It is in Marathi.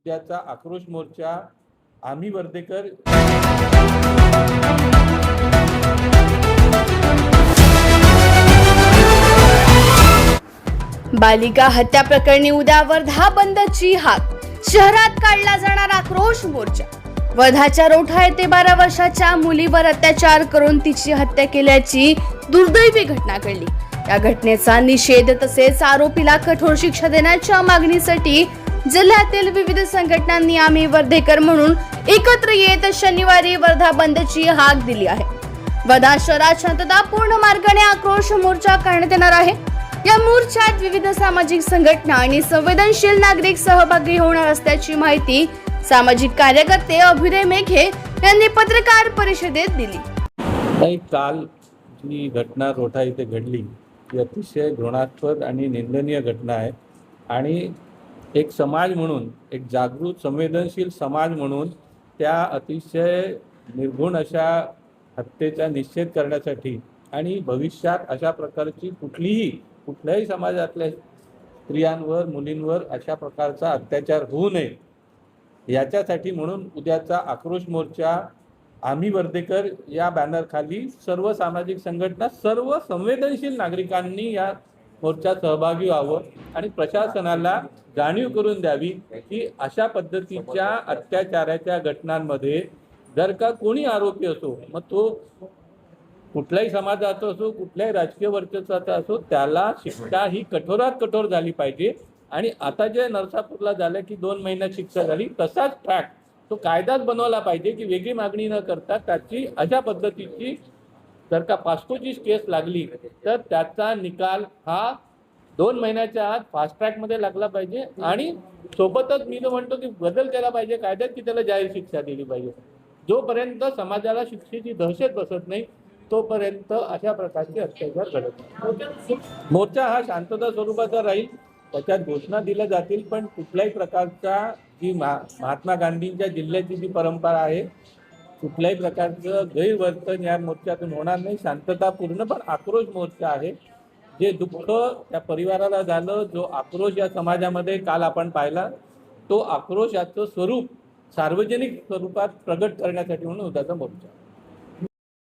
उद्याचा आक्रोश मोर्चा आम्ही वर्धेकर बालिका हत्या प्रकरणी उद्या वर्धा बंदची हाक, शहरात काढला जाणार आक्रोश मोर्चा। वर्धाच्या रोठा येथे 12 वर्षाच्या मुलीवर अत्याचार करून तिची हत्या केल्याची दुर्दैवी घटना घडली। या घटनेचा निषेध तसेच आरोपीला कठोर शिक्षा देण्याच्या मागणीसाठी जिल्ह्यातील विविध संघटनांनी आम्ही वर्धेकर म्हणून एकत्र येत शनिवारी वर्धा बंदची हाक दिली आहे। वर्धा शहरात शांततापूर्ण मार्गाने आक्रोश मोर्चा काढण्यात येणार आहे। या मोर्चात विविध सामाजिक संघटना आणि संवेदनशील नागरिक सहभागी होणार असल्याची माहिती सामाजिक कार्यकर्ते अभिनय मेघे यांनी पत्रकार परिषदेत दिली। काल जी घटना रोठा इथे घडली ती अतिशय घृणास्पद आणि निंदनीय घटना आहे आणि एक समाज म्हणून, एक जागृत संवेदनशील समाज म्हणून त्या अतिशय निर्घृण अशा हत्येचा निषेध करण्यासाठी आणि भविष्यात अशा प्रकारची कुठल्याही समाजातल्या स्त्रियांवर, मुलींवर अशा प्रकारचा अत्याचार होऊ नये याच्यासाठी म्हणून उद्याचा आक्रोश मोर्चा आम्ही वर्धेकर या बॅनरखाली सर्व सामाजिक संघटना, सर्व संवेदनशील नागरिकांनी या मोर्चात सहभागी व्हावं आणि प्रशासनाला जाणीव करून द्यावी की अशा पद्धतीच्या अत्याचाराच्या घटनांमध्ये जर का कोणी आरोपी असो, मग तो कुठल्याही समाजाचा असो, कुठल्याही राजकीय वर्चस्वाचा असो, त्याला शिक्षा ही कठोरात कठोर झाली पाहिजे। आणि आता जे नरसापूरला झालं की 2 महिन्यात शिक्षा झाली, तसाच ट्रॅक तो कायदाच बनवला पाहिजे की वेगळी मागणी न करता त्याची अशा पद्धतीची जर का पास्कोची केस लागली तर त्याचा निकाल हा 2 महिन्याच्या आत फास्ट ट्रॅकमध्ये लागला पाहिजे। आणि सोबतच मी तो म्हणतो की बदल केला पाहिजे कायद्यात की त्याला जाहीर शिक्षा दिली पाहिजे। जोपर्यंत समाजाला शिक्षेची दहशत बसत नाही तोपर्यंत अशा प्रकारचे अत्याचार घडत नाही। मोर्चा हा शांतता स्वरूपाचा राहील, त्याच्यात घोषणा दिल्या जातील, पण कुठल्याही प्रकारचा जी महात्मा गांधींच्या जिल्ह्याची जी परंपरा आहे कुठल्याही प्रकारचं गैरवर्तन या मोर्चातून होणार नाही। शांततापूर्ण पण आक्रोश मोर्चा आहे। जे दुःख त्या परिवाराला झालं, जो आक्रोश या समाजामध्ये काल आपण पाहिला, तो आक्रोशाचं स्वरूप सार्वजनिक स्वरूपात प्रगट करण्यासाठी म्हणून उद्याचा मोर्चा।